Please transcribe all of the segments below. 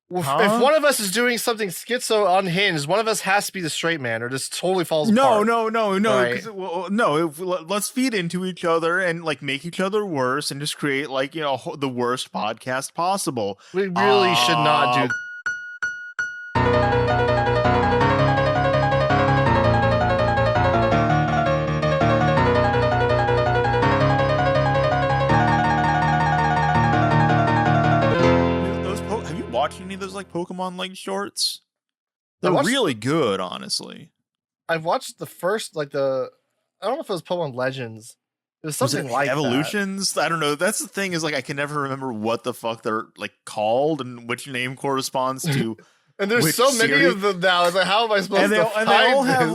If one of us is doing something schizo unhinged, one of us has to be the straight man, or this totally falls apart. No. Right. Let's feed into each other and like make each other worse and just create like, you know, the worst podcast possible. We really should not do. Watch any of those like Pokemon like shorts? They're really good, honestly. I've watched the first I don't know if it was Pokemon Legends. It was something like Evolutions. That. I don't know. That's the thing is like I can never remember what the fuck they're like called and which name corresponds to. And there's so many of them now. It's like, how am I supposed to find they all this? have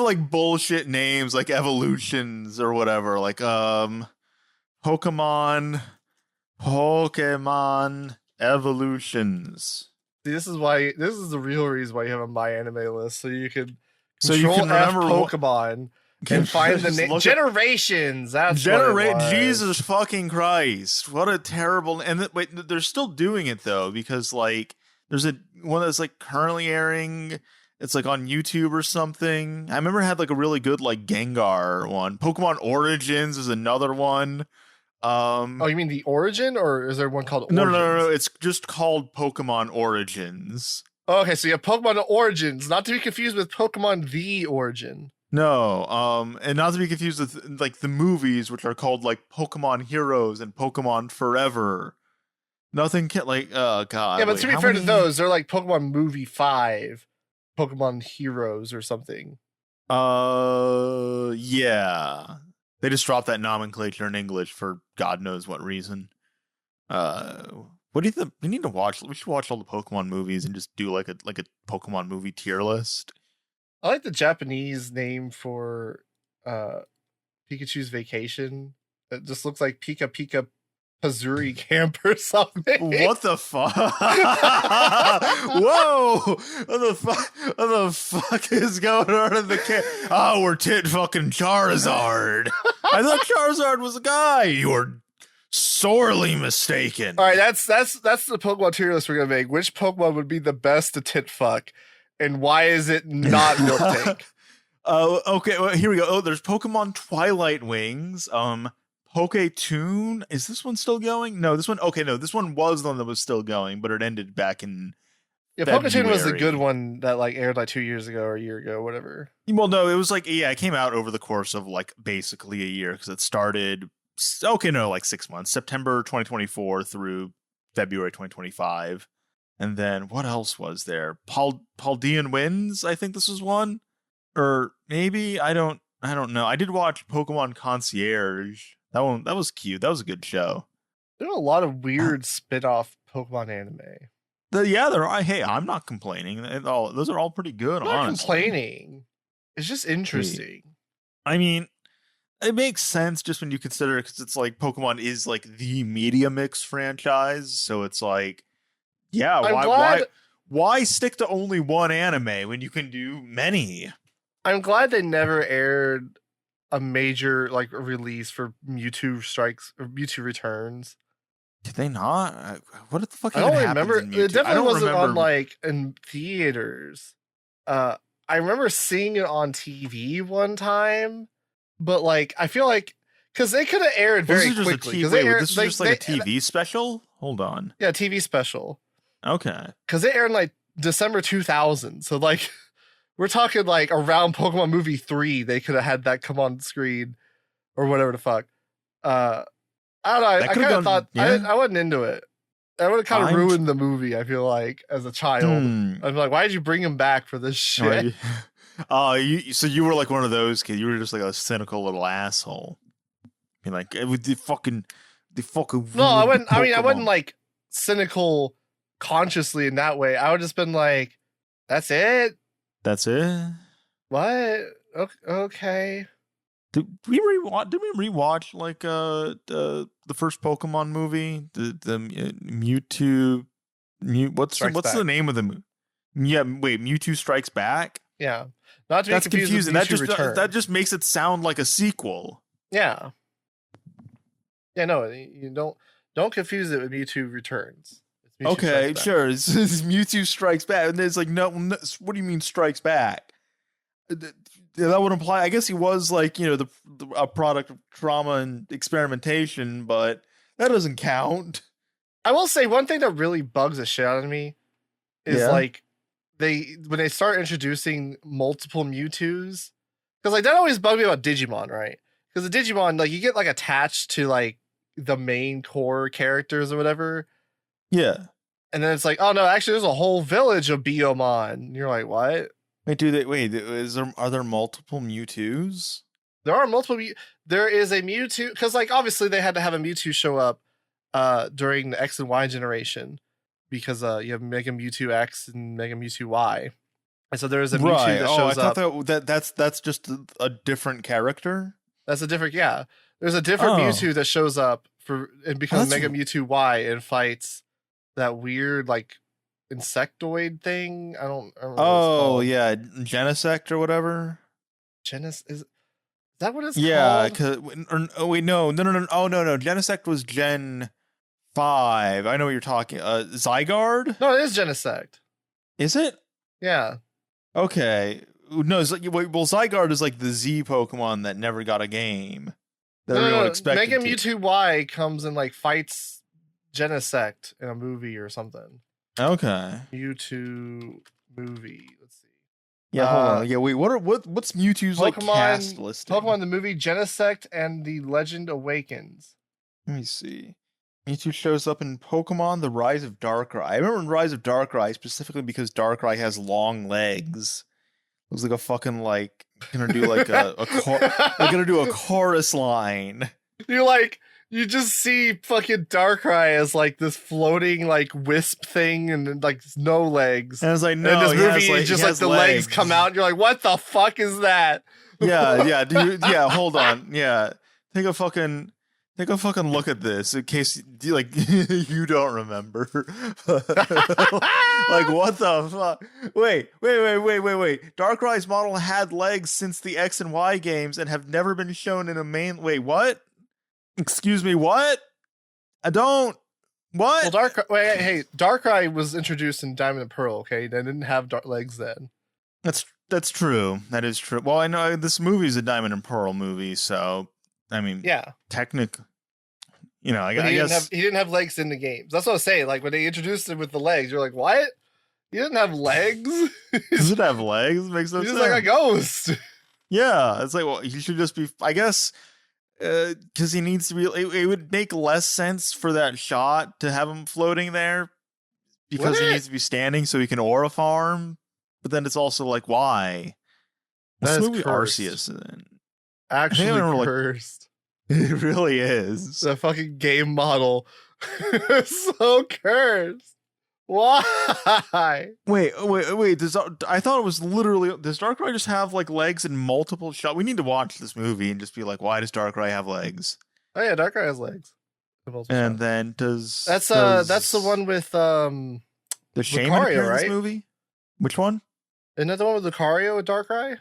like bullshit names like Evolutions or whatever. Like Pokemon Evolutions. See, this is the real reason why you have a My Anime list, so you can remember Pokemon and find the name. Generations. That's Jesus fucking Christ! What a terrible. And wait, they're still doing it though, because like there's one that's like currently airing. It's like on YouTube or something. I remember it had like a really good like Gengar one. Pokemon Origins is another one. Oh, you mean the Origin, or is there one called Origins? No. It's just called Pokemon Origins. Okay, so you have Pokemon Origins, not to be confused with Pokemon The Origin. No, and not to be confused with like the movies, which are called like Pokemon Heroes and Pokemon Forever. Nothing can like, oh god. Yeah, but to be fair to those, they're like Pokemon Movie 5, Pokemon Heroes or something. Yeah. They just dropped that nomenclature in English for God knows what reason. What do you think? We need to watch. We should watch all the Pokemon movies and just do like a Pokemon movie tier list. I like the Japanese name for Pikachu's vacation. It just looks like Pika Pika Pazuri Camp or something. What the fuck? Whoa! What the fuck is going on in the camp? Oh, we're tit fucking Charizard. I thought Charizard was a guy. You were sorely mistaken. All right, that's the Pokemon tier list we're gonna make. Which Pokemon would be the best to tit fuck, and why is it not Miltank? Okay. Well, here we go. Oh, there's Pokemon Twilight Wings. Poketoon. Is this one still going? No, this one. Okay, no, this one was the one that was still going, but it ended back in. Yeah, Poketoon was the good one that like aired like 2 years ago or a year ago, whatever. Well, no, it was like it came out over the course of like basically a year because it started. Okay, no, like 6 months, September 2024 through February 2025, and then what else was there? Paldean Winds. I think this was one, or maybe I don't know. I did watch Pokemon Concierge. That was cute. That was a good show. There are a lot of weird spin-off Pokemon anime. Hey, I'm not complaining. Those are all pretty good. I'm not complaining. It's just interesting. I mean, it makes sense just when you consider it because it's like Pokemon is like the Media Mix franchise. So it's like, yeah, why stick to only one anime when you can do many? I'm glad they never aired a major like release for Mewtwo Strikes or Mewtwo Returns. Did they not? What the fuck? I don't remember. It definitely wasn't on like in theaters. I remember seeing it on TV one time, but like I feel like because they could have aired very quickly. This is just like a TV special. Hold on. Yeah, TV special. Okay. Because they aired in like December 2000, so like. We're talking like around Pokemon Movie 3, they could have had that come on screen or whatever the fuck. I don't know. I kind of thought I wasn't into it. I would have kind of ruined the movie, I feel like, as a child. I'm like, why did you bring him back for this shit? So you were like one of those kids. You were just like a cynical little asshole. You're like, the fucking. No, I wouldn't. I mean, I wasn't like cynical consciously in that way. I would just been like, that's it. That's it. What? Okay. Did we rewatch like the first Pokemon movie? The Mewtwo. What's the name of the movie? Yeah, wait, Mewtwo Strikes Back. Yeah, not to be confusing. That just makes it sound like a sequel. Yeah. Yeah, no, you don't confuse it with Mewtwo Returns. It's Okay, sure. It's Mewtwo strikes back, and it's like, no, what do you mean strikes back? That would imply, I guess he was like, a product of trauma and experimentation, but that doesn't count. I will say one thing that really bugs the shit out of me is like when they start introducing multiple Mewtwo's, because like that always bugged me about Digimon, right? Because the Digimon, like you get like attached to like the main core characters or whatever. Yeah. And then it's like, oh no, actually there's a whole village of Biomon. And you're like, what? Are there multiple Mewtwo's? There are multiple. There is a Mewtwo, because like obviously they had to have a Mewtwo show up during the X and Y generation, because you have Mega Mewtwo X and Mega Mewtwo Y. And so there's a Mewtwo that shows up. I thought that's just a different character. That's a different, yeah. There's a different Mewtwo that shows up and becomes Mega Mewtwo Y and fights that weird like insectoid thing. I don't know. Oh yeah, Genesect or whatever. Is that what it's called? Yeah, no. Oh no. Genesect was Gen 5. I know what you're talking. Zygarde? No, it is Genesect. Is it? Yeah. Okay. No, Zygarde is like the Z Pokemon that never got a game. That everyone expected. Mega Mewtwo Y comes and like fights Genesect in a movie or something. Okay. Mewtwo movie. Let's see. Yeah, hold on. Yeah, wait. What's Mewtwo's like cast listing? Pokemon the movie Genesect and the Legend Awakens. Let me see. Mewtwo shows up in Pokemon The Rise of Darkrai. I remember in Rise of Darkrai specifically because Darkrai has long legs. Looks like a fucking like gonna do like they're gonna do a chorus line. You just see fucking Darkrai as like this floating like wisp thing and like no legs. And I was like, no, and this movie is just like the legs come out and you're like, what the fuck is that? Yeah, dude, yeah, hold on. Yeah. Take a fucking look at this in case like you don't remember. Like what the fuck? Wait. Darkrai's model had legs since the X and Y games and have never been shown in a main. Wait, what? Excuse me, what? I don't. What? Well, Darkrai was introduced in Diamond and Pearl. Okay, they didn't have legs then. That's true. That is true. Well, I know this movie is a Diamond and Pearl movie, so I mean, yeah, technically, I guess he didn't have legs in the games. That's what I was saying. Like when they introduced him with the legs, you're like, what? He didn't have legs. Does it have legs? Makes no sense. He's like a ghost. Yeah, it's like, well, he should just be. I guess. Because he needs to be. It would make less sense for that shot to have him floating there because he needs to be standing so he can aura farm. But then it's also like, why? That What's movie cursed. Arceus in? Actually cursed. It really is. The fucking game model. So cursed. Why? Wait. I thought it was literally. Does Darkrai just have like legs in multiple shots? We need to watch this movie and just be like, why does Darkrai have legs? Oh yeah, Darkrai has legs. And then that's the one with the Shaman Lucario, appear in this right? movie? Which one? Isn't that the one with Lucario with Darkrai?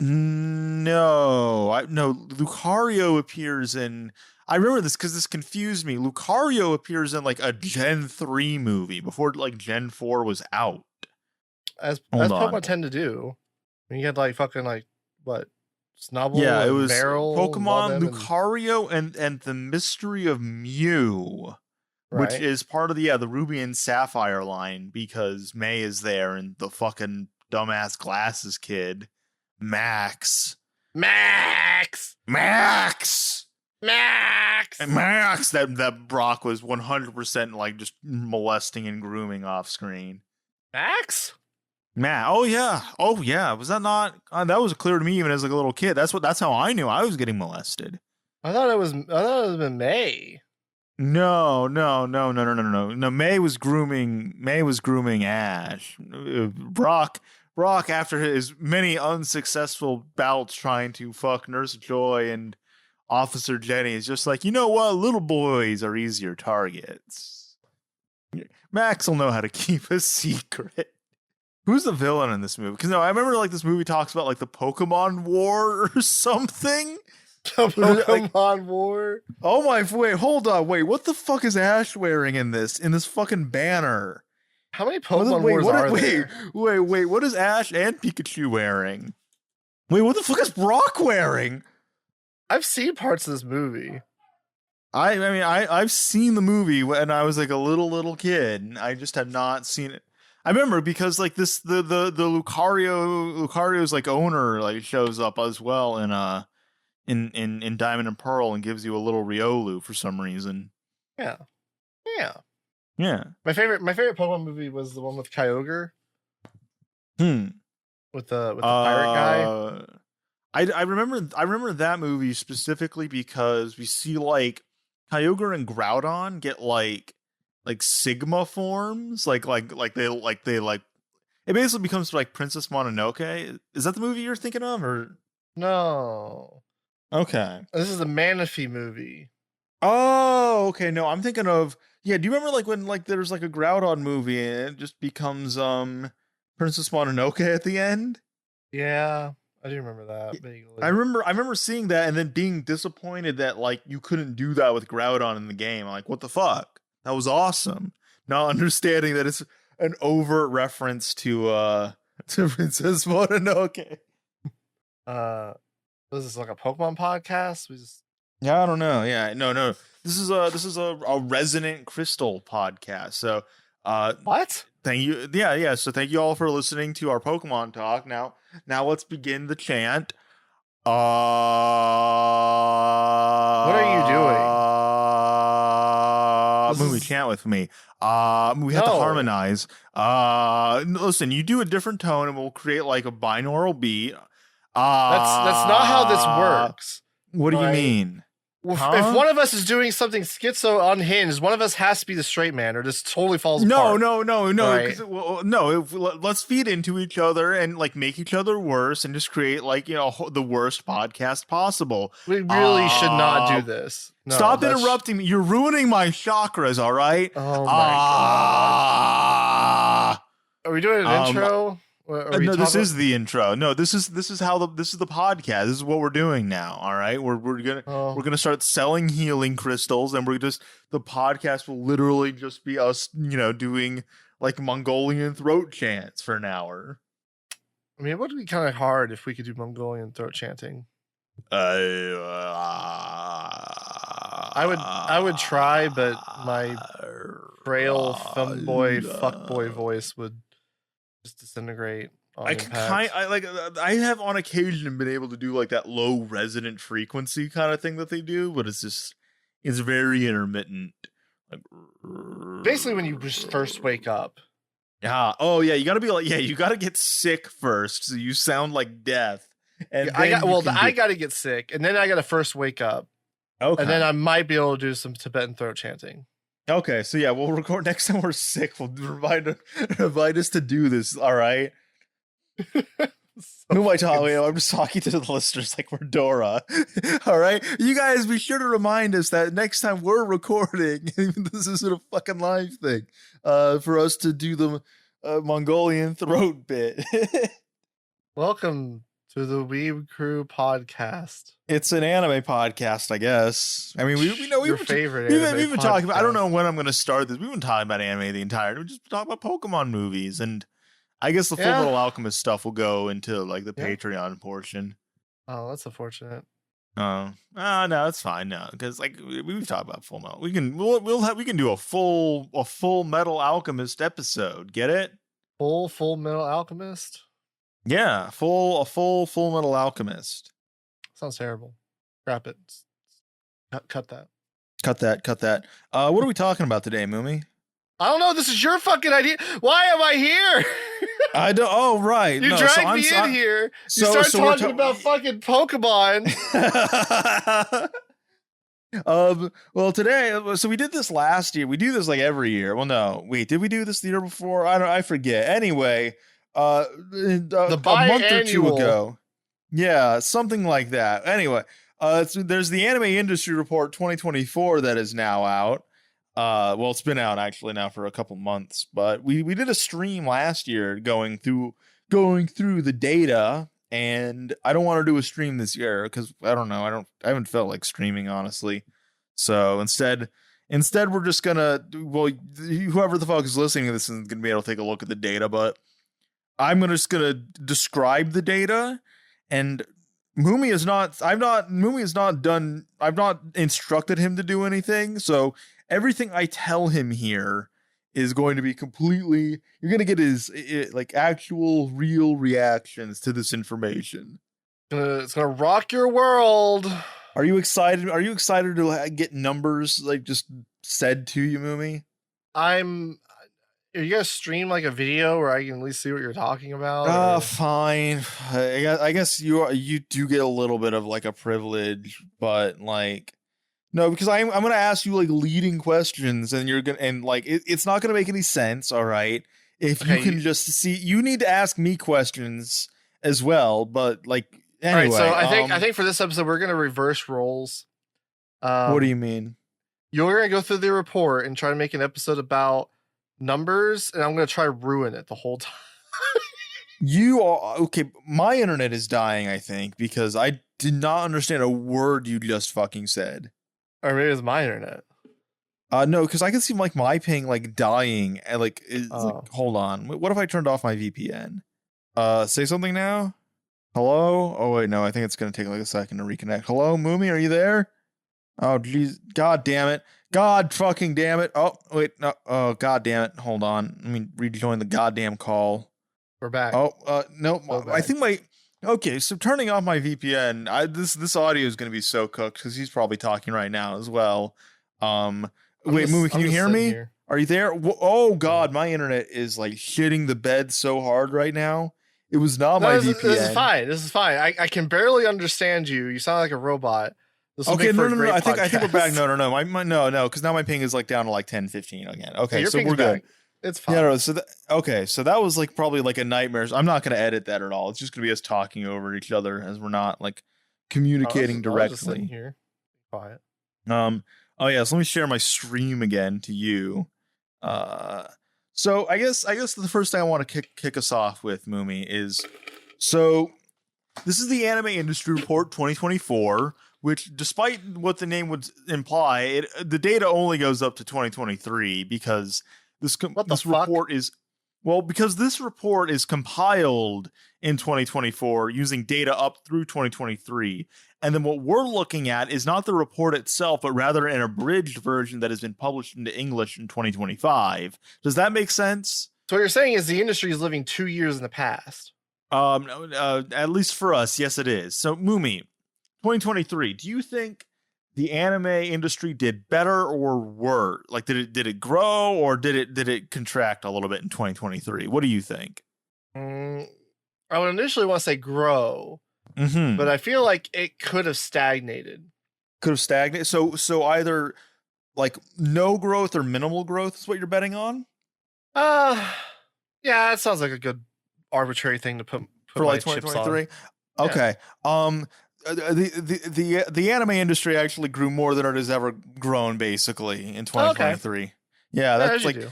No, Lucario appears in. I remember this because this confused me. Lucario appears in like a Gen 3 movie before like Gen 4 was out. As Pokemon tend to do. When you had like fucking like what? Snubbull, yeah, it was Barrel, Pokemon, Lucario, and the Mystery of Mew, right. Which is part of the Ruby and Sapphire line because May is there and the fucking dumbass glasses kid, Max, that Brock was 100% like just molesting and grooming off screen. Max? Oh yeah. Was that not? That was clear to me even as like a little kid. That's how I knew I was getting molested. I thought it was been May. No. May was grooming Ash. Brock, after his many unsuccessful bouts trying to fuck Nurse Joy and Officer Jenny, is just like, you know what? Little boys are easier targets. Max will know how to keep a secret. Who's the villain in this movie? Because I remember like this movie talks about like the Pokemon War or something. The Pokemon War. Oh my! Wait, hold on. Wait, what the fuck is Ash wearing in this fucking banner? How many Pokemon Wars are there? Wait. What is Ash and Pikachu wearing? Wait, what the fuck is Brock wearing? I've seen parts of this movie. I've seen the movie when I was like a little kid. I just have not seen it. I remember because like the Lucario's like owner like shows up as well in Diamond and Pearl and gives you a little Riolu for some reason. Yeah. My favorite Pokemon movie was the one with Kyogre. With the pirate guy. I remember that movie specifically because we see like Kyogre and Groudon get like Sigma forms, like they it basically becomes like Princess Mononoke. Is that the movie you're thinking of, or no? Okay, this is the Manaphy movie. Oh, okay. No, I'm thinking of do you remember like when like there's like a Groudon movie and it just becomes Princess Mononoke at the end? Yeah. I do remember that vaguely. I remember seeing that and then being disappointed that like you couldn't do that with Groudon in the game. I'm like, what the fuck? That was awesome. Not understanding that it's an overt reference to Princess Mononoke. Was this like a Pokemon podcast? Yeah, I don't know. Yeah, no. This is a Resonant Crystal podcast. So what? Thank you. Yeah. So thank you all for listening to our Pokemon talk. Now let's begin the chant. What are you doing? Mumi, chant with me. We have to harmonize. Listen, you do a different tone and we'll create like a binaural beat. That's not how this works. What do you mean? Huh? If one of us is doing something schizo unhinged, one of us has to be the straight man, or this totally falls apart. No. Right. Let's feed into each other and like make each other worse, and just create like the worst podcast possible. We really should not do this. No, stop interrupting me. You're ruining my chakras. All right. Oh my god. Are we doing an intro? No, this is the intro. No, this is the podcast. This is what we're doing now. All right, we're gonna start selling healing crystals, and the podcast will literally just be us, doing like Mongolian throat chants for an hour. I mean, it would be kind of hard if we could do Mongolian throat chanting. I would try, but my frail thumbboy fuckboy voice would just disintegrate on impact. I have on occasion been able to do like that low resonant frequency kind of thing that they do, but it's very intermittent. Like, basically when you just first wake up. Yeah. Oh yeah, you gotta get sick first, so you sound like death. And I gotta get sick, and then I gotta first wake up. Okay. And then I might be able to do some Tibetan throat chanting. Okay, so yeah, we'll record next time we're sick. We'll remind us to do this. All right. Who am I talking? I'm just talking to the listeners like we're Dora. All right, you guys, be sure to remind us that next time we're recording, even this isn't a fucking live thing, for us to do the Mongolian throat bit. Welcome to the Weeb Crew podcast. It's an anime podcast, I guess. I mean, we've been talking about. I don't know when I'm going to start this. We've been talking about anime the entire. We just talk about Pokemon movies, and I guess the Full Metal Alchemist stuff will go into like the Patreon portion. Oh, that's unfortunate. No, it's fine. No, because like we've talked about Full Metal. We can do a Full Metal Alchemist episode. Get it? Full Metal Alchemist. Yeah, a full Metal Alchemist. Sounds terrible. Scrap it. Cut that. Cut that. What are we talking about today, Mumi? I don't know. This is your fucking idea. Why am I here? I don't. Oh, right. You dragged me in here. You start talking about fucking Pokemon. Well, today, so we did this last year. We do this like every year. Well, no, wait, did we do this the year before? I forget. Anyway, a month or two ago. Yeah, something like that. Anyway, there's the Anime Industry Report 2024 that is now out. Well, it's been out actually now for a couple months, but we did a stream last year going through the data and I don't want to do a stream this year because I don't know. I haven't felt like streaming, honestly. So instead we're just gonna, well, whoever the fuck is listening to this isn't gonna be able to take a look at the data, but just gonna describe the data. And Mumi is not I've not instructed him to do anything. So everything I tell him here is going to be completely, you're going to get his like actual real reactions to this information. It's going to rock your world. Are you excited? Are you excited to get numbers like just said to you, Mumi? Are you going to stream like a video where I can at least see what you're talking about? Fine. I guess you do get a little bit of like a privilege, but like, no, because I'm going to ask you like leading questions, and it's not going to make any sense. All right. If you can just see, you need to ask me questions as well. But like, anyway. All right. So I think for this episode, we're going to reverse roles. What do you mean? You're going to go through the report and try to make an episode about numbers, and I'm going to try to ruin it the whole time. You are okay. My internet is dying, I think, because I did not understand a word you just fucking said. Or maybe it's my internet. No, because I can see like my ping like dying. And like, hold on. What if I turned off my VPN? Say something now. Hello? Oh wait, no. I think it's gonna take like a second to reconnect. Hello, Mumi, are you there? Oh jeez, god damn it. God fucking damn it. Oh wait, no. Oh god damn it. Hold on. Let me rejoin the goddamn call. We're back. Oh no. I think okay, so turning off my VPN, this audio is going to be so cooked because he's probably talking right now as well. Wait, Mumi, can you hear me? Here. Are you there? Oh God, my internet is like shitting the bed so hard right now. It was not my VPN. This is fine. I can barely understand you. You sound like a robot. Okay, no. I think we're back. No, because now my ping is like down to like 10-15 again. Okay, so we're good. It's fine. Yeah, no, so that was like probably like a nightmare. I'm not going to edit that at all. It's just going to be us talking over each other as we're not like communicating directly. Here, quiet. Oh yeah, so let me share my stream again to you. So I guess the first thing I want to kick us off with, Mumi, is so this is the Anime Industry Report 2024, which, despite what the name would imply, the data only goes up to 2023 because this report is compiled in 2024 using data up through 2023. And then what we're looking at is not the report itself, but rather an abridged version that has been published into English in 2025. Does that make sense? So what you're saying is the industry is living 2 years in the past. At least for us, yes, it is. So, Mumi, 2023, do you think the anime industry did better or worse? Like, did it grow or did it contract a little bit in 2023? What do you think? I would initially want to say grow, but I feel like it could have stagnated. So either like no growth or minimal growth is what you're betting on? Yeah, that sounds like a good arbitrary thing to put for like 2023. Okay. Yeah. The anime industry actually grew more than it has ever grown, basically, in 2023. Okay. Yeah, that's like.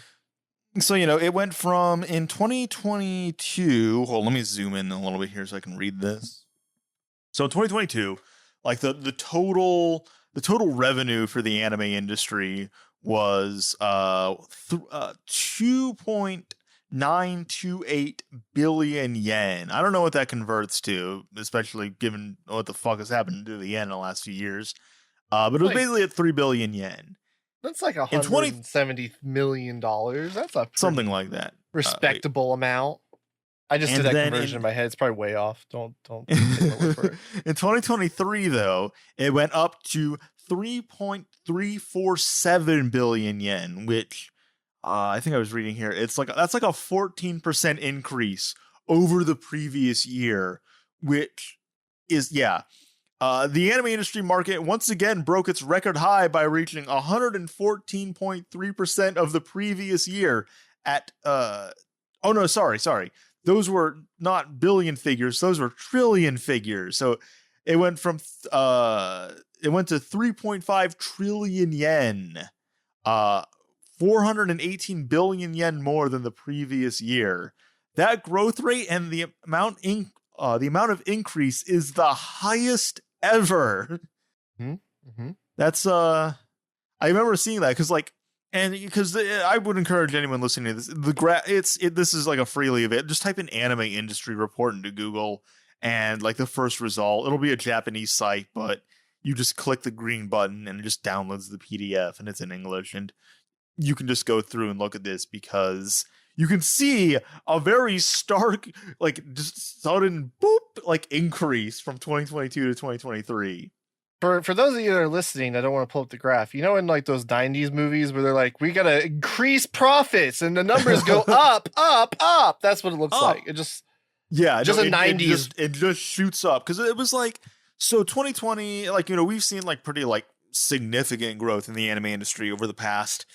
So, it went from in 2022. Hold on, let me zoom in a little bit here so I can read this. So in 2022, like the total revenue for the anime industry was 2.928 billion yen. I don't know what that converts to, especially given what the fuck has happened to the yen in the last few years. But it was basically at 3 billion yen. That's like $170 million. That's a something like that. Respectable amount. I just did that conversion in my head. It's probably way off. Don't take my word for it. In 2023, though, it went up to 3.347 billion yen, which I think I was reading here. That's like a 14% increase over the previous year, which is the anime industry market once again broke its record high by reaching 114.3% of the previous year at sorry. Those were not billion figures, those were trillion figures. So it went to 3.5 trillion yen. 418 billion yen more than the previous year. That growth rate and the amount the amount of increase is the highest ever. Mm-hmm. That's I remember seeing that because I would encourage anyone listening to this. This is like a freely available. Just type in anime industry report into Google, and like the first result, it'll be a Japanese site, but you just click the green button and it just downloads the PDF, and it's in English, and you can just go through and look at this because you can see a very stark, like just sudden boop, like increase from 2022 to 2023. For those of you that are listening, I don't want to pull up the graph. You know, in like those 90s movies where they're like, we got to increase profits and the numbers go up, up, up. That's what it looks like. It just, just a 90s. It just shoots up because it was like, so 2020, like, you know, we've seen like pretty like significant growth in the anime industry over the past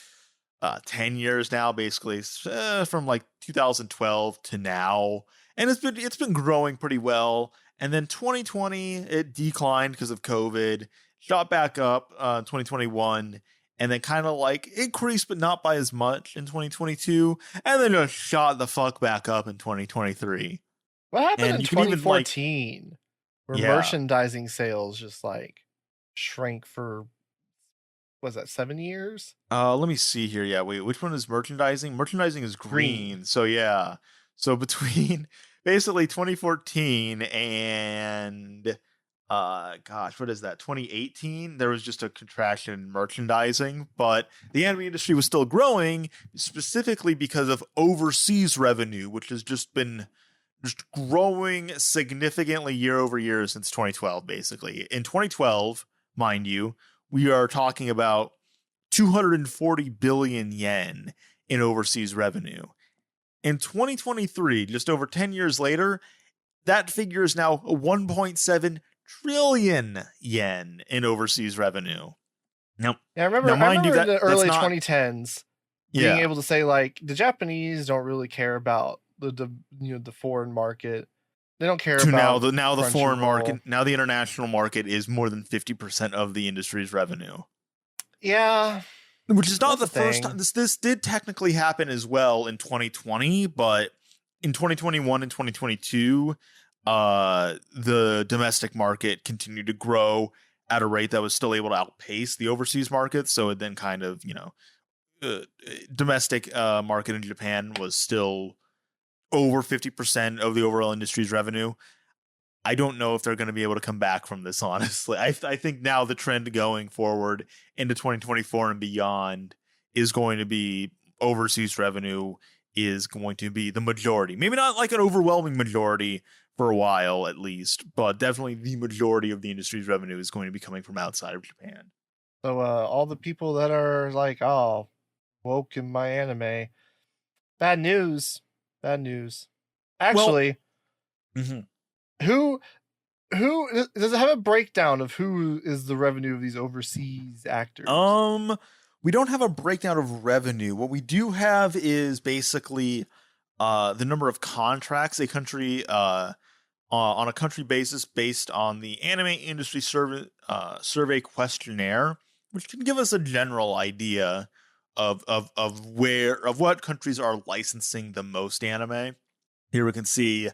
10 years now, basically from like 2012 to now. And it's been growing pretty well. And then 2020, it declined because of COVID, shot back up 2021, and then kind of like increased, but not by as much in 2022, and then just shot the fuck back up in 2023. What happened in 2014? Where merchandising sales just like shrank for, was that 7 years? Let me see here. Yeah, wait, which one is merchandising? Merchandising is green. So yeah. So between basically 2014 and what is that? 2018, there was just a contraction in merchandising, but the anime industry was still growing, specifically because of overseas revenue, which has just been growing significantly year over year since 2012, basically. In 2012, mind you, we are talking about 240 billion yen in overseas revenue. In 2023, just over 10 years later, that figure is now 1.7 trillion yen in overseas revenue. Now, I remember in the early 2010s being able to say like the Japanese don't really care about the foreign market. They don't care about now the foreign market. Now the international market is more than 50% of the industry's revenue. Yeah. Which is not the first time. This did technically happen as well in 2020, but in 2021 and 2022, the domestic market continued to grow at a rate that was still able to outpace the overseas market. So it then kind of, domestic market in Japan was still over 50% of the overall industry's revenue. I don't know if they're going to be able to come back from this, honestly. I think now the trend going forward into 2024 and beyond is going to be overseas revenue is going to be the majority. Maybe not like an overwhelming majority for a while, at least, but definitely the majority of the industry's revenue is going to be coming from outside of Japan. So all the people that are like, oh, woke in my anime, bad news. Actually, who does it have a breakdown of who is the revenue of these overseas actors? We don't have a breakdown of revenue. What we do have is basically the number of contracts a country on a country basis based on the anime industry survey questionnaire, which can give us a general idea of what countries are licensing the most anime. Here we can see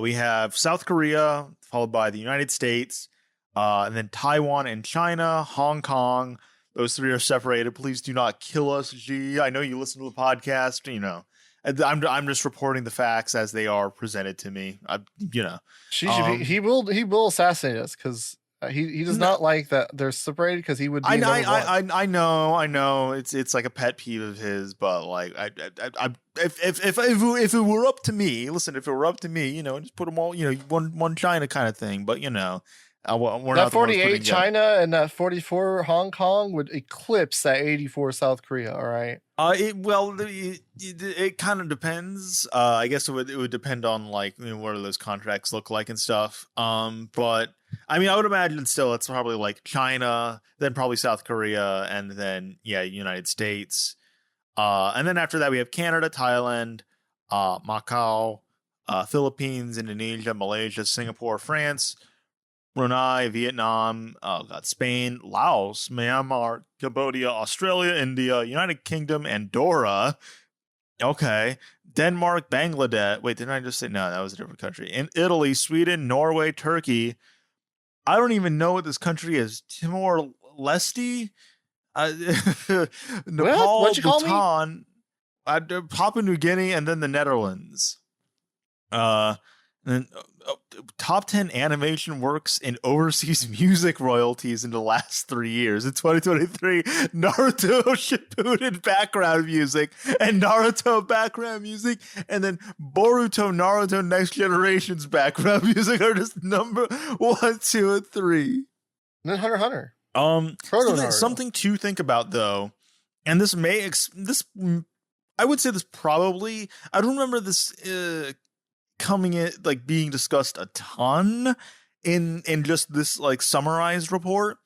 we have South Korea, followed by the United States, and then Taiwan and China, Hong Kong. Those three are separated. Please do not kill us, G. I know you listen to the podcast. I'm just reporting the facts as they are presented to me. He will assassinate us because he does not like that they're separated because he would be I know it's like a pet peeve of his, but like if it were up to me, listen, if it were up to me, just put them all, one China kind of thing, but we're that not 48 China and that 44 Hong Kong would eclipse that 84 South Korea. All right. It kind of depends. I guess it would depend on like what do those contracts look like and stuff. But I mean, I would imagine still it's probably like China, then probably South Korea, and then United States. And then after that we have Canada, Thailand, Macau, Philippines, Indonesia, Malaysia, Singapore, France, Brunei, Vietnam, Spain, Laos, Myanmar, Cambodia, Australia, India, United Kingdom, Andorra. Okay. Denmark, Bangladesh. Wait, didn't I just say no? That was a different country. In Italy, Sweden, Norway, Turkey. I don't even know what this country is. Timor Leste, Nepal, What'd you call me? Bhutan, Papua New Guinea, and then the Netherlands. And top 10 animation works in overseas music royalties in the last 3 years. In 2023, Naruto Shippuden background music and Naruto background music, and then Boruto Naruto Next Generation's background music are just number 1, 2, and 3. And then Hunter x something, Hunter. something to think about though, and this may I would say this probably, I don't remember this coming in like being discussed a ton in just this like summarized report,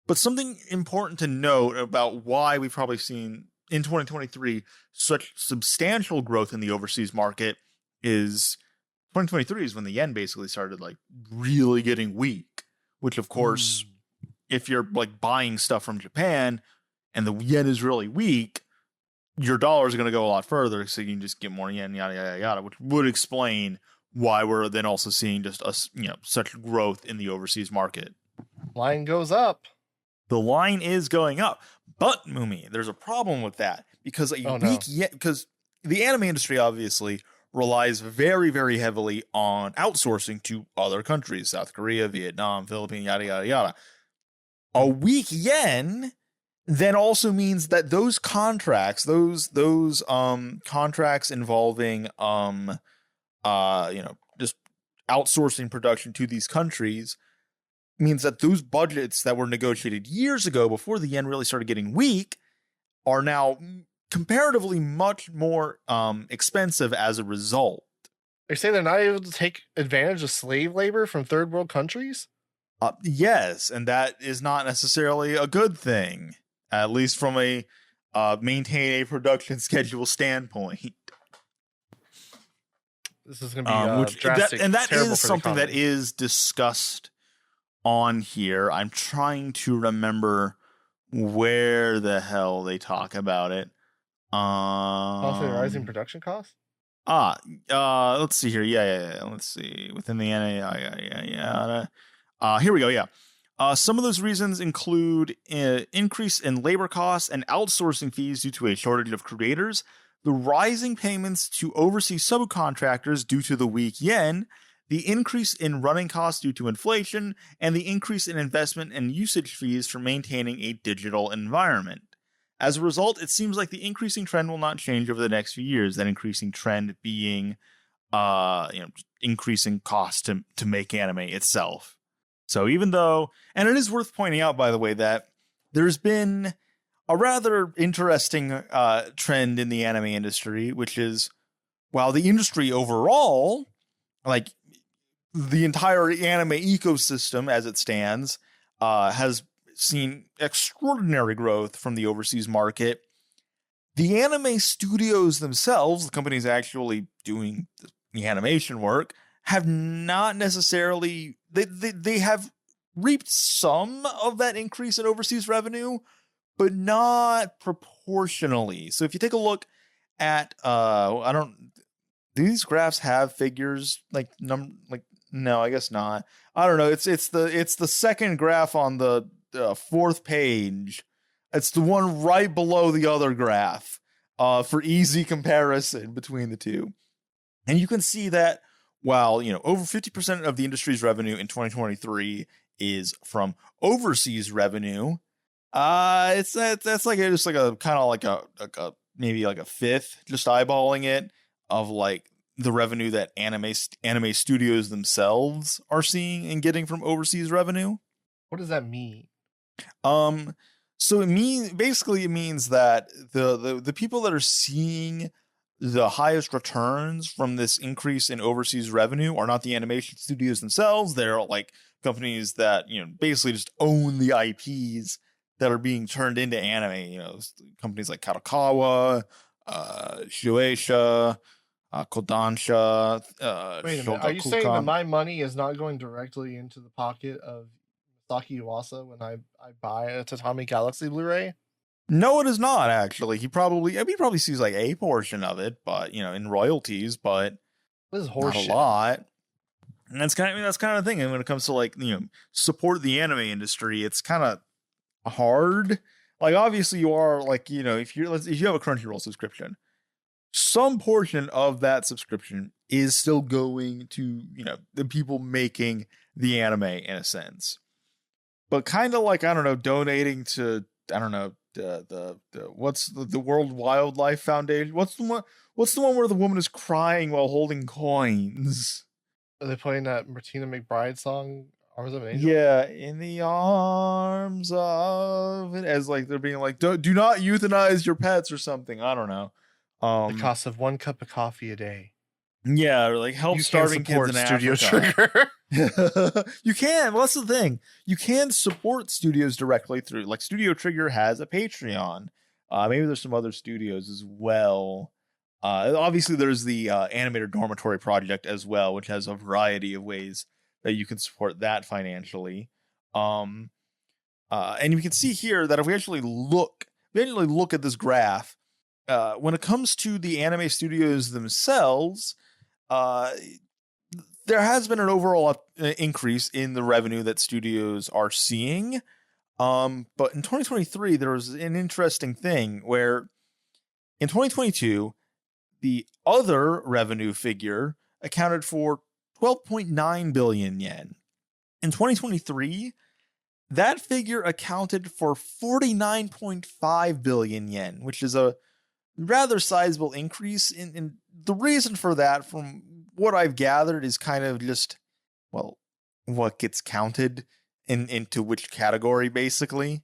but something important to note about why we've probably seen in 2023 such substantial growth in the overseas market is 2023 is when the yen basically started like really getting weak, which of course if you're like buying stuff from Japan and the yen is really weak, your dollar is going to go a lot further, so you can just get more yen, yada, yada, yada, which would explain why we're then also seeing just such growth in the overseas market. Line goes up. The line is going up, but Mumi, there's a problem with that because because the anime industry obviously relies very, very heavily on outsourcing to other countries, South Korea, Vietnam, Philippines, yada, yada, yada. A weak yen then also means that those contracts, those contracts involving just outsourcing production to these countries means that those budgets that were negotiated years ago before the yen really started getting weak are now comparatively much more expensive as a result. They say they're not able to take advantage of slave labor from third world countries? Yes, and that is not necessarily a good thing. At least from a maintain a production schedule standpoint. This is going to be drastic, and that is something that is discussed on here. I'm trying to remember where the hell they talk about it. Also, rising production costs. Let's see here. Yeah. Let's see within the NA. Here we go. Yeah. Some of those reasons include increase in labor costs and outsourcing fees due to a shortage of creators, the rising payments to overseas subcontractors due to the weak yen, the increase in running costs due to inflation, and the increase in investment and usage fees for maintaining a digital environment. As a result, it seems like the increasing trend will not change over the next few years, that increasing trend being increasing costs to make anime itself. So even though, and it is worth pointing out, by the way, that there's been a rather interesting trend in the anime industry, which is while the industry overall, like the entire anime ecosystem as it stands, has seen extraordinary growth from the overseas market, the anime studios themselves, the companies actually doing the animation work, have not necessarily, they have reaped some of that increase in overseas revenue, but not proportionally. So if you take a look at, do these graphs have figures no, I guess not. I don't know. It's the second graph on the fourth page. It's the one right below the other graph, for easy comparison between the two. And you can see that while, over 50% of the industry's revenue in 2023 is from overseas revenue, that's like just like a kind of like a maybe like a fifth, just eyeballing it, of like the revenue that anime studios themselves are seeing and getting from overseas revenue. What does that mean? So it means that the people that are seeing the highest returns from this increase in overseas revenue are not the animation studios themselves. They're like companies that, basically just own the IPs that are being turned into anime. Companies like Kadokawa, Shueisha, Kodansha. Wait a minute. Are you saying that my money is not going directly into the pocket of Masaki Iwasa when I buy a Tatami Galaxy Blu-ray? No, it is not actually. He probably sees like a portion of it, but in royalties, but This is not a horseshit. lot. And that's kind of the thing. And when it comes to like support the anime industry, it's kind of hard. Like obviously you are like if you have a Crunchyroll subscription, some portion of that subscription is still going to the people making the anime in a sense. But kind of like I don't know, donating to I don't know what's the World Wildlife Foundation? What's the one where the woman is crying while holding coins? Are they playing that Martina McBride song, Arms of an Angel? Yeah, in the arms of it, as like they're being like, do not euthanize your pets or something. I don't know. The cost of 1 cup of coffee a day. Yeah, or like help starving kids in Studio Africa. Trigger. You can. Well, that's the thing. You can support studios directly through, like Studio Trigger has a Patreon. Maybe there's some other studios as well. Obviously, there's the Animator Dormitory Project as well, which has a variety of ways that you can support that financially. And you can see here that if we actually look at this graph, when it comes to the anime studios themselves, there has been an overall increase in the revenue that studios are seeing. But in 2023, there was an interesting thing where in 2022, the other revenue figure accounted for 12.9 billion yen. In 2023, that figure accounted for 49.5 billion yen, which is a rather sizable increase. In the reason for that, from what I've gathered, is kind of just, well, what gets counted into which category, basically.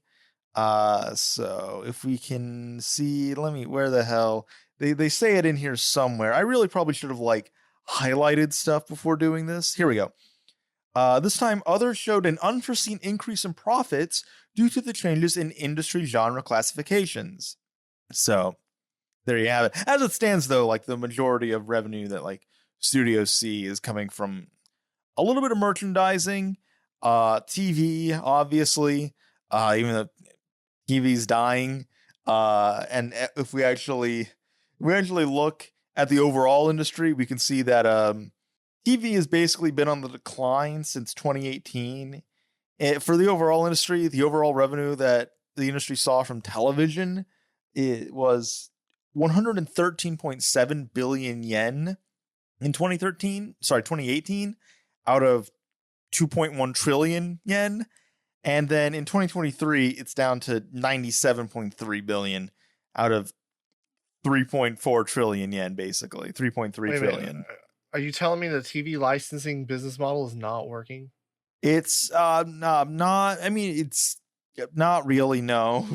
So if we can see, where the hell, they say it in here somewhere. I really probably should have like highlighted stuff before doing this. Here we go. This time, others showed an unforeseen increase in profits due to the changes in industry genre classifications. So there you have it. As it stands, though, like the majority of revenue that like studios see is coming from a little bit of merchandising, TV, obviously, even though TV's dying. And if we actually look at the overall industry, we can see that TV has basically been on the decline since 2018. For the overall industry, the overall revenue that the industry saw from television, it was 113.7 billion yen in 2018, out of 2.1 trillion yen. And then in 2023, it's down to 97.3 billion out of 3.4 trillion yen, basically 3.3 trillion. Are you telling me the TV licensing business model is not working? It's not. I mean, it's not really. No,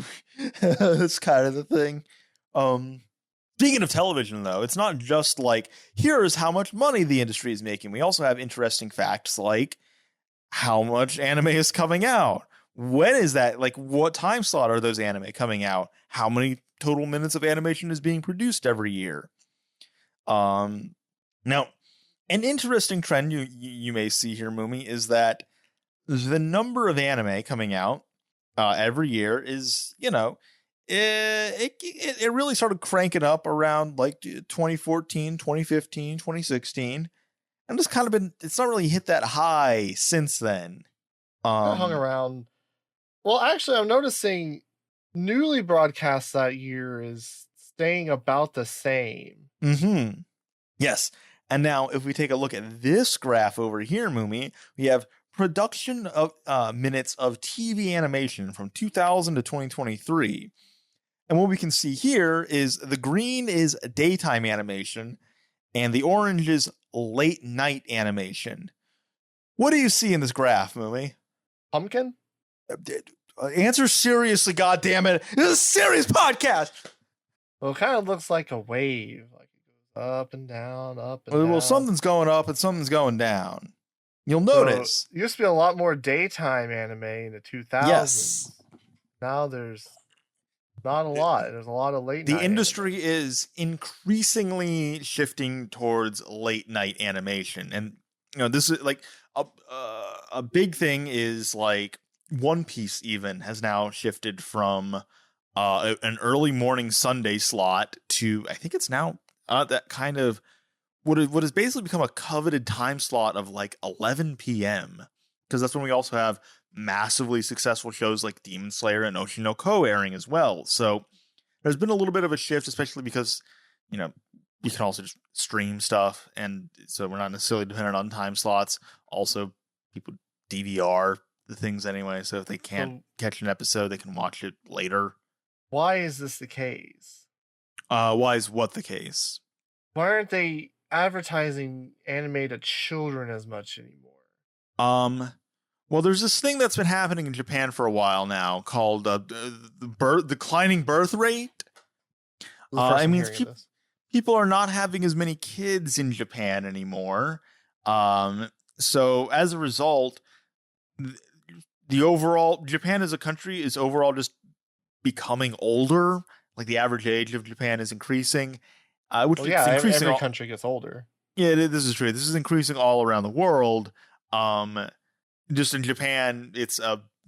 that's kind of the thing. Speaking of television, though, it's not just like here's how much money the industry is making. We also have interesting facts like how much anime is coming out. When is that? Like, what time slot are those anime coming out? How many total minutes of animation is being produced every year? Now, an interesting trend you may see here, Mumi, is that the number of anime coming out every year is, it really started cranking up around like 2014, 2015, 2016. And it's kind of been, it's not really hit that high since then. I hung around. Well, actually, I'm noticing newly broadcast that year is staying about the same. Mm-hmm. Yes. And now if we take a look at this graph over here, Mumi, we have production of minutes of TV animation from 2000 to 2023. And what we can see here is the green is daytime animation and the orange is late night animation. What do you see in this graph, Mumi? Pumpkin? Answer seriously, goddammit. This is a serious podcast. Well, it kind of looks like a wave. Like it goes up and down, up and down. Well, something's going up and something's going down. You'll notice. So, used to be a lot more daytime anime in the 2000s. Yes. Now there's not a lot. There's a lot of late night. The industry is increasingly shifting towards late night animation. And, this is like a big thing is like One Piece even has now shifted from an early morning Sunday slot to, I think it's now that kind of what has basically become a coveted time slot of like 11 p.m. because that's when we also have massively successful shows like Demon Slayer and Oshinoko airing as well. So there's been a little bit of a shift, especially because, you know, you can also just stream stuff, and so we're not necessarily dependent on time slots. Also, people DVR the things anyway, so if they can't catch an episode, they can watch it later. Why is this the case? Why is what the case? Why aren't they advertising anime to children as much anymore? Well, there's this thing that's been happening in Japan for a while now called the declining birth rate. I mean, people are not having as many kids in Japan anymore. So as a result, the overall Japan as a country is overall just becoming older. Like the average age of Japan is increasing. Which increasing every country gets older. Yeah, this is true. This is increasing all around the world. Just in Japan, it's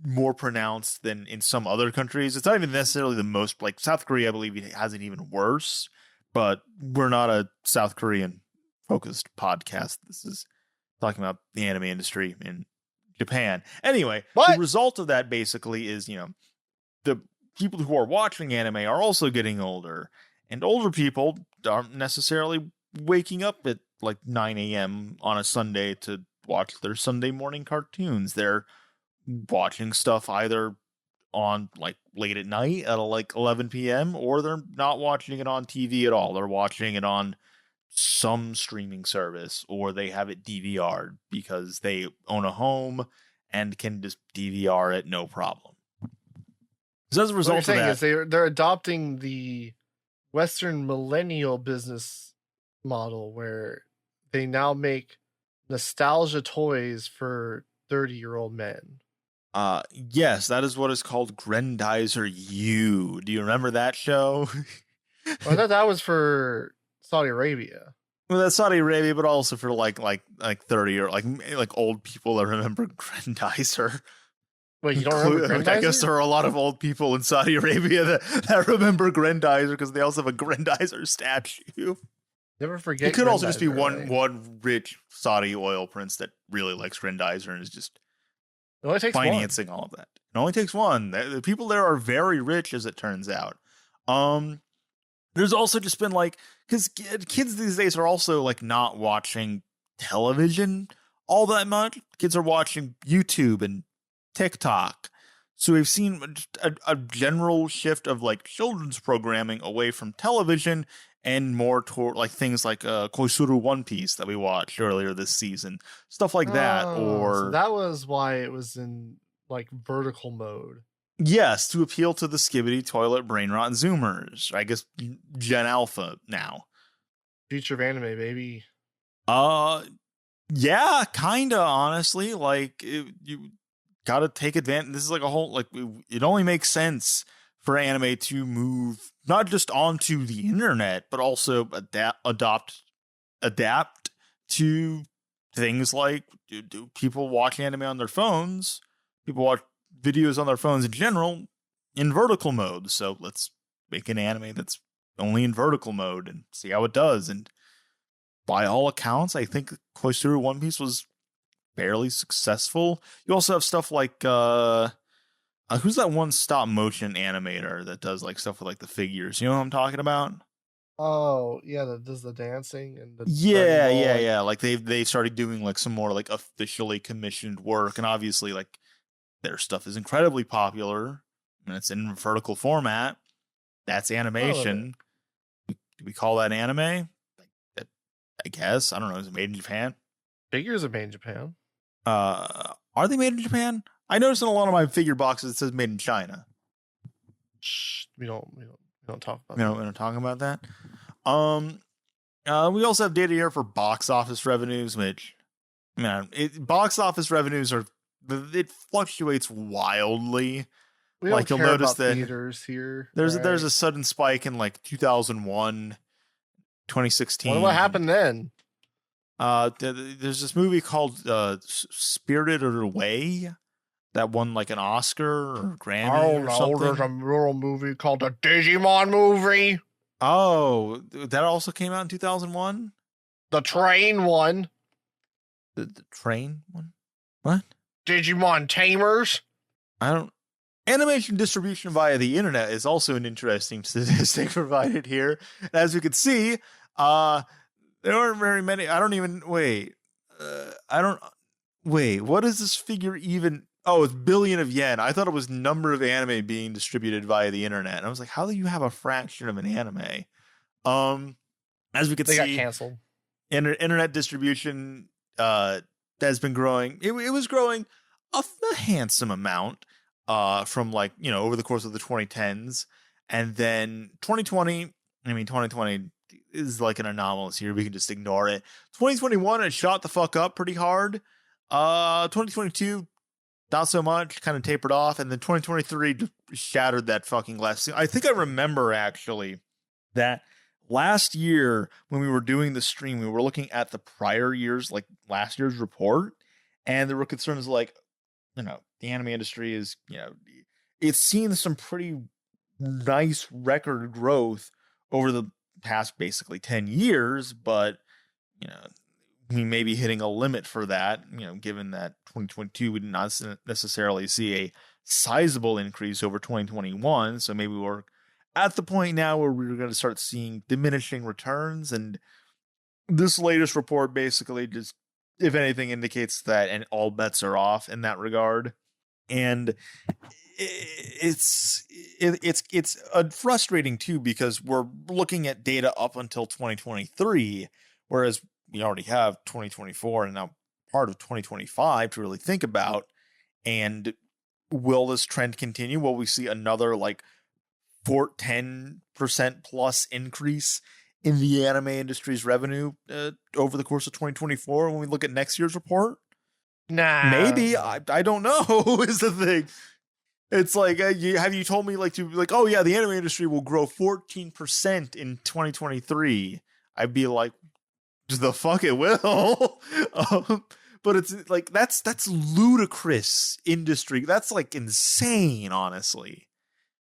more pronounced than in some other countries. It's not even necessarily the most, like South Korea, I believe it has it even worse. But we're not a South Korean focused podcast. This is talking about the anime industry in Japan. Anyway, the result of that basically is, you know, the people who are watching anime are also getting older. And older people aren't necessarily waking up at like 9 a.m. on a Sunday to watch their Sunday morning cartoons. They're watching stuff either on like late at night at like 11 p.m. or they're not watching it on TV at all. They're watching it on some streaming service, or they have it DVR'd because they own a home and can just DVR it no problem. So as a result of that, is they're adopting the Western millennial business model where they now make nostalgia toys for 30-year-old men. Yes, that is what is called Grendizer U. Do you remember that show? Well, I thought that was for Saudi Arabia. Well, that's Saudi Arabia, but also for like 30 or like old people that remember Grendizer. Wait, you don't remember Grendizer? I guess there are a lot of old people in Saudi Arabia that remember Grendizer because they also have a Grendizer statue. Never forget. It could also just be one rich Saudi oil prince that really likes Grendizer and is just financing all of that. It only takes one. The people there are very rich, as it turns out. There's also just been like, because kids these days are also like not watching television all that much. Kids are watching YouTube and TikTok. So we've seen a general shift of like children's programming away from television and more toward like things like Koisuru One Piece that we watched earlier this season. Stuff like that. Or so that was why it was in like vertical mode. Yes, to appeal to the skibbity toilet brain rot Zoomers. I guess Gen Alpha now. Future of anime, baby. Yeah, kinda, honestly. Like, you gotta take advantage. This is like a whole, like, it only makes sense for anime to move not just onto the internet, but also adapt to things like do people watch anime on their phones. People watch videos on their phones in general in vertical mode. So let's make an anime that's only in vertical mode and see how it does. And by all accounts, I think Koisuru One Piece was fairly successful. You also have stuff like who's that one stop motion animator that does like stuff with like the figures? You know what I'm talking about? Oh yeah, that does the dancing and the yeah. Like they started doing like some more like officially commissioned work, and obviously like their stuff is incredibly popular and it's in vertical format. That's animation. Do we call that anime? I guess. I don't know. Is it made in Japan? Figures are made in Japan. Are they made in Japan? I noticed in a lot of my figure boxes it says made in China. Shh, we don't talk about that. We don't talk about that. We also have data here for box office revenues, which, man, box office revenues it fluctuates wildly. We don't care about theaters here. There's a sudden spike in like 2001, 2016. What happened then? There's this movie called Spirited Away that won like an Oscar or Grammy I don't or know. something? There's a little movie called the Digimon movie. Oh, that also came out in 2001? The train one. The train one? What? Digimon Tamers. I don't. Animation distribution via the internet is also an interesting statistic provided here. As you can see, there aren't very many. I don't even wait. What is this figure even? Oh, it's billion of yen. I thought it was number of anime being distributed via the internet. And I was like, how do you have a fraction of an anime? As we could see, They got canceled. Internet distribution has been growing. It was growing a handsome amount from like, over the course of the 2010s. And then 2020, 2020 is like an anomalous year. We can just ignore it. 2021, it shot the fuck up pretty hard. 2022, not so much, kind of tapered off. And then 2023 just shattered that fucking glass. I think I remember actually that last year when we were doing the stream, we were looking at the prior years, like last year's report. And there were concerns like, the anime industry is, it's seen some pretty nice record growth over the past basically 10 years, but, we may be hitting a limit for that, given that 2022 we did not necessarily see a sizable increase over 2021. So maybe we're at the point now where we're going to start seeing diminishing returns. And this latest report basically just, if anything, indicates that and all bets are off in that regard. And it's frustrating too, because we're looking at data up until 2023, whereas we already have 2024 and now part of 2025 to really think about. And will this trend continue? Will we see another like 10% plus increase in the anime industry's revenue over the course of 2024 when we look at next year's report? Nah. Maybe. I don't know is the thing. It's like, have you told me oh yeah, the anime industry will grow 14% in 2023? I'd be like, the fuck it will. But it's like, that's ludicrous industry. That's like insane, honestly.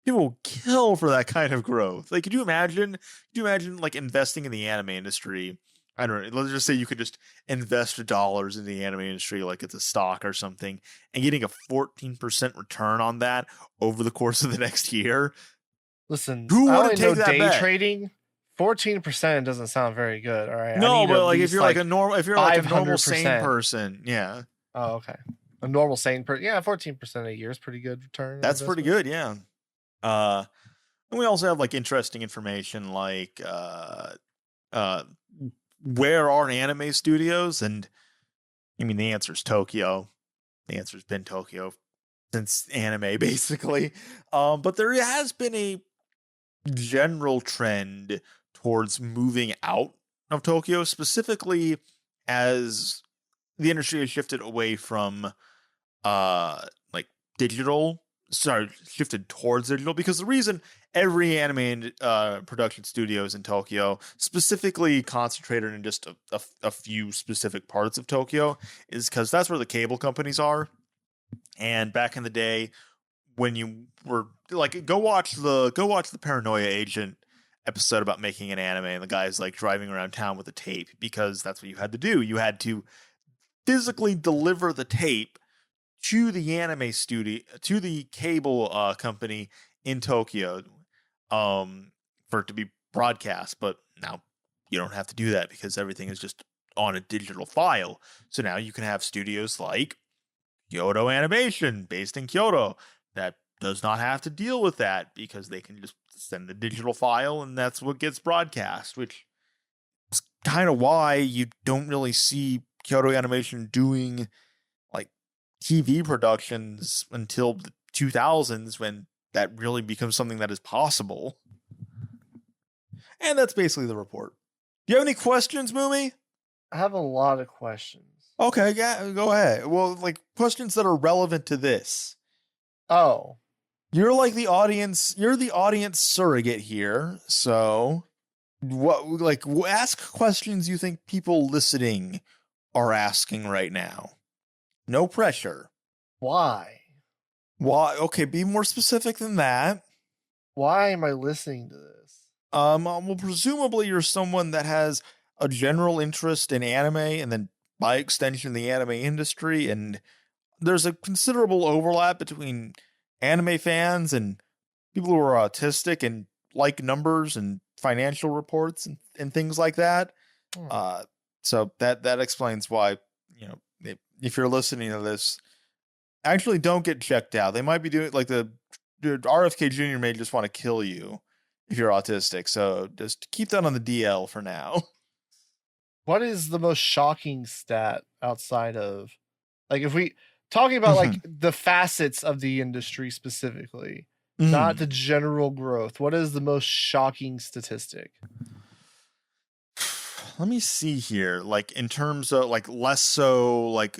People will kill for that kind of growth. Like, could you imagine like investing in the anime industry? I don't know. Let's just say you could just invest dollars in the anime industry like it's a stock or something and getting a 14% return on that over the course of the next year. Listen, who would take that day bet? Trading? 14% doesn't sound very good. All right. No, but like if you're like a normal sane person, yeah. Oh, okay. A normal sane person, yeah, 14% a year is pretty good return. That's pretty good, yeah. And we also have like interesting information like where are anime studios? And the answer is Tokyo. The answer's been Tokyo since anime, basically. But there has been a general trend towards moving out of Tokyo, specifically as the industry has shifted away from shifted towards digital, because the reason every anime production studios in Tokyo, specifically concentrated in just a few specific parts of Tokyo, is because that's where the cable companies are. And back in the day, when you were like, go watch the Paranoia Agent episode about making an anime, and the guy's like driving around town with a tape, because that's what you had to do. You had to physically deliver the tape to the anime studio, to the cable company in Tokyo, for it to be broadcast. But now you don't have to do that because everything is just on a digital file. So now you can have studios like Kyoto Animation, based in Kyoto, that does not have to deal with that because they can just send the digital file and that's what gets broadcast, which is kind of why you don't really see Kyoto Animation doing like TV productions until the 2000s, when that really becomes something that is possible. And that's basically the report. Do you have any questions, Mumi? I have a lot of questions. Okay, yeah, go ahead. Well, like questions that are relevant to this. Oh. You're like the audience, you're the audience surrogate here. So ask questions you think people listening are asking right now. No pressure. Why? Why? Okay, be more specific than that. Why am I listening to this? Well, presumably you're someone that has a general interest in anime, and then by extension, the anime industry, and there's a considerable overlap between anime fans and people who are autistic and like numbers and financial reports and things like that. Hmm. So that explains why, if you're listening to this, actually don't get checked out. They might be doing like the RFK Jr. may just want to kill you if you're autistic. So just keep that on the DL for now. What is the most shocking stat outside of, like, if we talking about like the facets of the industry specifically, not the general growth, what is the most shocking statistic? Let me see here. Like in terms of like less so like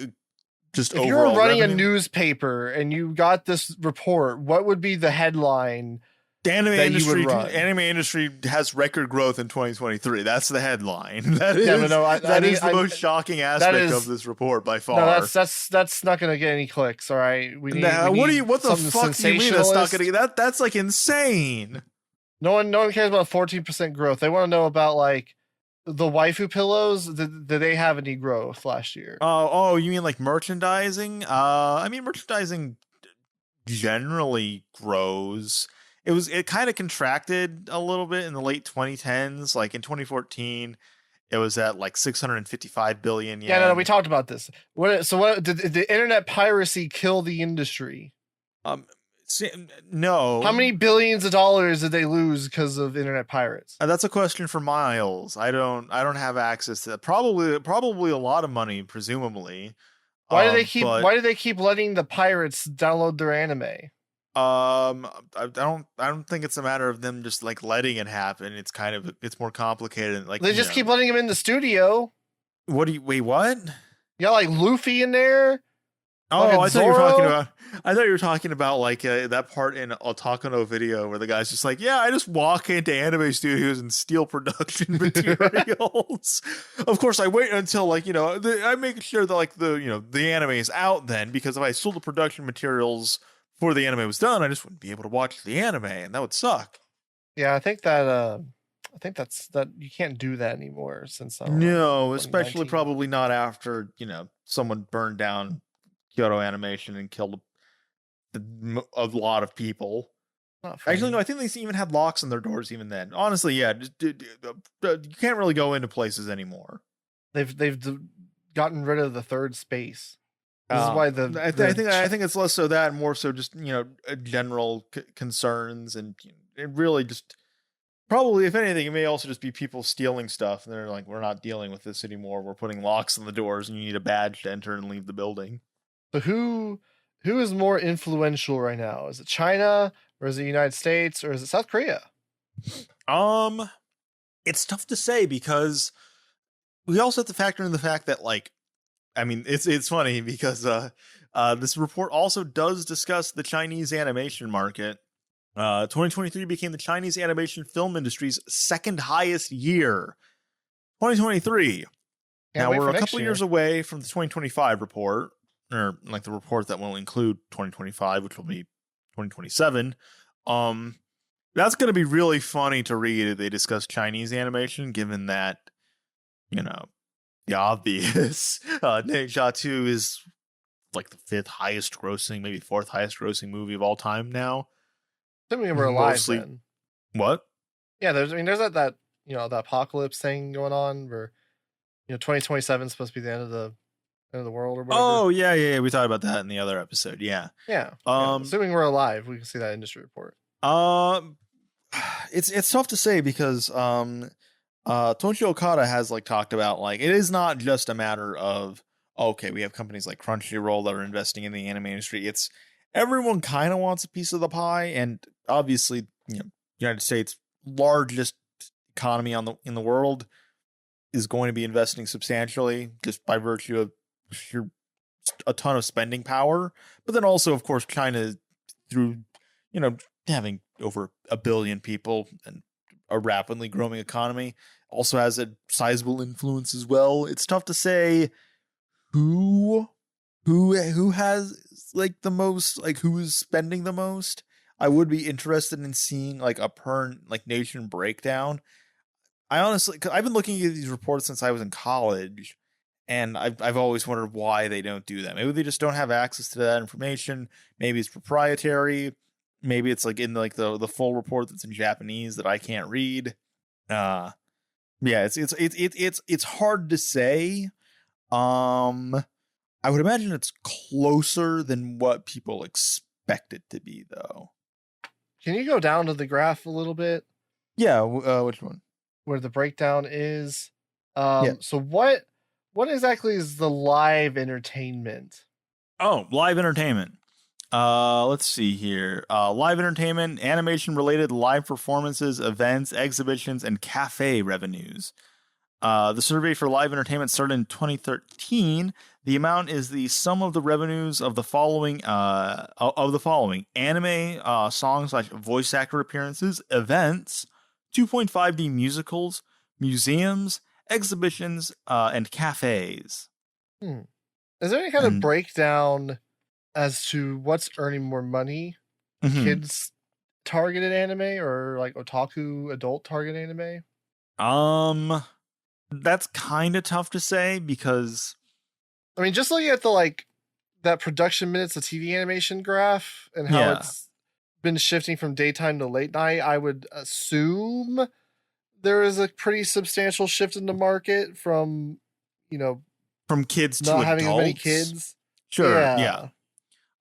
just if overall you're running revenue? a newspaper and you got this report, what would be the headline? The anime run? industry has record growth in 2023. That's the headline. That is the most shocking aspect of this report by far. No, that's not going to get any clicks. All right, we need. What the fuck do you mean that's not going to? That's like insane. No one cares about 14% growth. They want to know about like the waifu pillows. Did they have any growth last year? Oh, you mean like merchandising? I mean merchandising generally grows. It kind of contracted a little bit in the late 2010s. Like in 2014, it was at like 655 billion yen. Yeah, no, we talked about this. What did the internet piracy kill the industry? No. How many billions of dollars did they lose because of internet pirates? That's a question for Miles. I don't have access to that. Probably a lot of money, presumably. Why do they keep letting the pirates download their anime? I don't think it's a matter of them just like letting it happen. It's more complicated. Like they just keep letting them in the studio. Wait, what? You got like Luffy in there. Oh, I thought you were talking about like that part in a Takano video where the guy's just like, yeah, I just walk into anime studios and steal production materials. Of course, I wait until like I make sure that like the anime is out then, because if I stole the production materials before the anime was done, I just wouldn't be able to watch the anime, and that would suck. Yeah, I think that you can't do that anymore since no, especially probably not after someone burned down Kyoto Animation and killed a lot of people. Actually, no, I think they even had locks on their doors even then. Honestly, yeah, you can't really go into places anymore. They've gotten rid of the third space. This is why I think it's less so that, more so just general concerns, and it really just probably, if anything, it may also just be people stealing stuff, and they're like, we're not dealing with this anymore. We're putting locks on the doors, and you need a badge to enter and leave the building. So who is more influential right now? Is it China, or is it the United States, or is it South Korea? It's tough to say, because we also have to factor in the fact that it's funny because this report also does discuss the Chinese animation market. 2023 became the Chinese animation film industry's second highest year. 2023. Now we're a couple years away from the 2025 report, or like the report that will include 2025, which will be 2027. That's going to be really funny to read if they discuss Chinese animation, given that, the obvious. Ninja 2 is like the fifth highest grossing, maybe fourth highest grossing movie of all time now. Assuming we're alive then. What? Yeah, there's that the apocalypse thing going on where 2027 is supposed to be the end of the world or whatever. Oh yeah. We talked about that in the other episode. Yeah. Yeah. Assuming we're alive, we can see that industry report. It's tough to say because Toshi Okada has talked about it is not just a matter of okay, we have companies like Crunchyroll that are investing in the anime industry. It's everyone kind of wants a piece of the pie, and obviously, United States, largest economy in the world, is going to be investing substantially just by virtue of a ton of spending power. But then also, of course, China, through having over 1 billion people and a rapidly growing economy, also has a sizable influence as well. It's tough to say who who has like the most, like who is spending the most. I would be interested in seeing like a per like nation breakdown. I honestly, cause I've been looking at these reports since I was in college, and I've always wondered why they don't do that. Maybe they just don't have access to that information. Maybe it's proprietary. Maybe it's like in like the full report that's in Japanese that I can't read. Yeah, it's hard to say. I would imagine it's closer than what people expect it to be, though. Can you go down to the graph a little bit? Yeah, which one? Where the breakdown is. Yeah. So what exactly is the live entertainment? Oh, live entertainment. Let's see here. Live entertainment, animation related live performances, events, exhibitions, and cafe revenues. The survey for live entertainment started in 2013. The amount is the sum of the revenues of the following anime songs / voice actor appearances, events, 2.5D musicals, museums, exhibitions, and cafes. Is there any kind of breakdown as to what's earning more money? Kids targeted anime or like otaku adult target anime? That's kind of tough to say because I mean, just looking at the like that production minutes of TV animation graph and how it's been shifting from daytime to late night, I would assume there is a pretty substantial shift in the market from, from kids not to having adults. as many kids. Sure, yeah.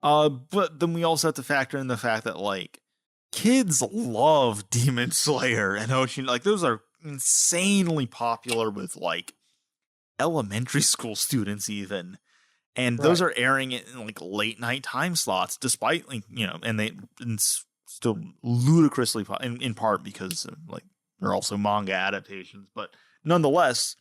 But then we also have to factor in the fact that like kids love Demon Slayer and Ocean, like those are insanely popular with like elementary school students even, and those are airing it in like late night time slots, despite like and still ludicrously in part because like they're also manga adaptations, but nonetheless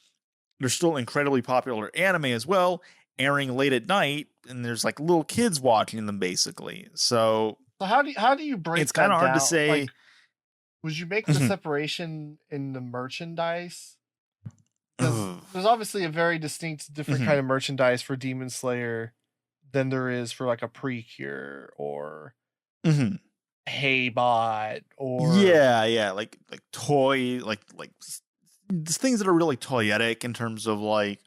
they're still incredibly popular anime as well, airing late at night, and there's like little kids watching them basically. So how do you break? It's kind of hard to say. Like, would you make the separation in the merchandise? Because there's obviously a very distinct, different kind of merchandise for Demon Slayer than there is for like a Precure or Hey Bot or like toy like things that are really toyetic in terms of like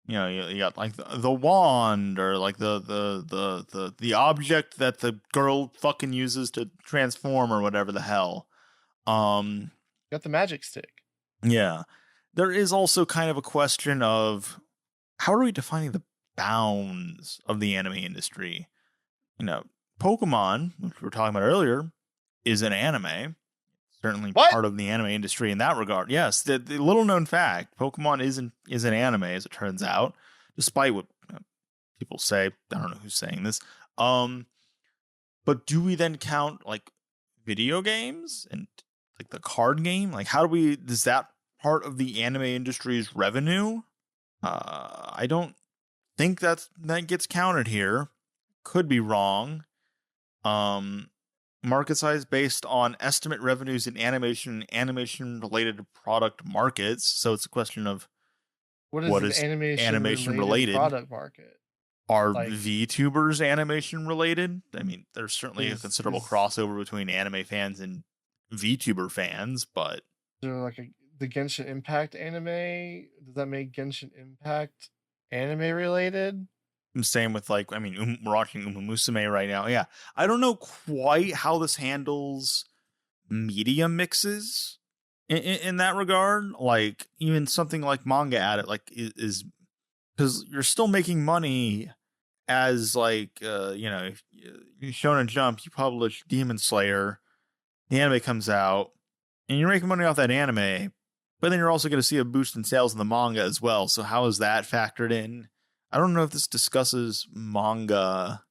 you got like the wand or like the object that the girl fucking uses to transform or whatever the hell. Got the magic stick. Yeah. There is also kind of a question of how are we defining the bounds of the anime industry? Pokemon, which we were talking about earlier, is an anime. Certainly part of the anime industry in that regard. Yes, the little known fact, Pokemon is an anime, as it turns out, despite what people say. I don't know who's saying this. But do we then count like video games and like the card game? Like, does that part of the anime industry's revenue? I don't think that gets counted here. Could be wrong. Market size based on estimate revenues in animation related product markets. So it's a question of what is animation related product market. Are like, VTubers animation related? I mean, there's certainly a considerable crossover between anime fans and VTuber fans, but like the Genshin Impact anime, does that make Genshin Impact anime related? Same with like, I mean, we're watching Uma Musume right now. Yeah, I don't know quite how this handles media mixes in that regard. Like even something like manga like is because you're still making money as like if Shonen Jump, you publish Demon Slayer, the anime comes out, and you're making money off that anime, but then you're also going to see a boost in sales in the manga as well. So how is that factored in? I don't know if this discusses manga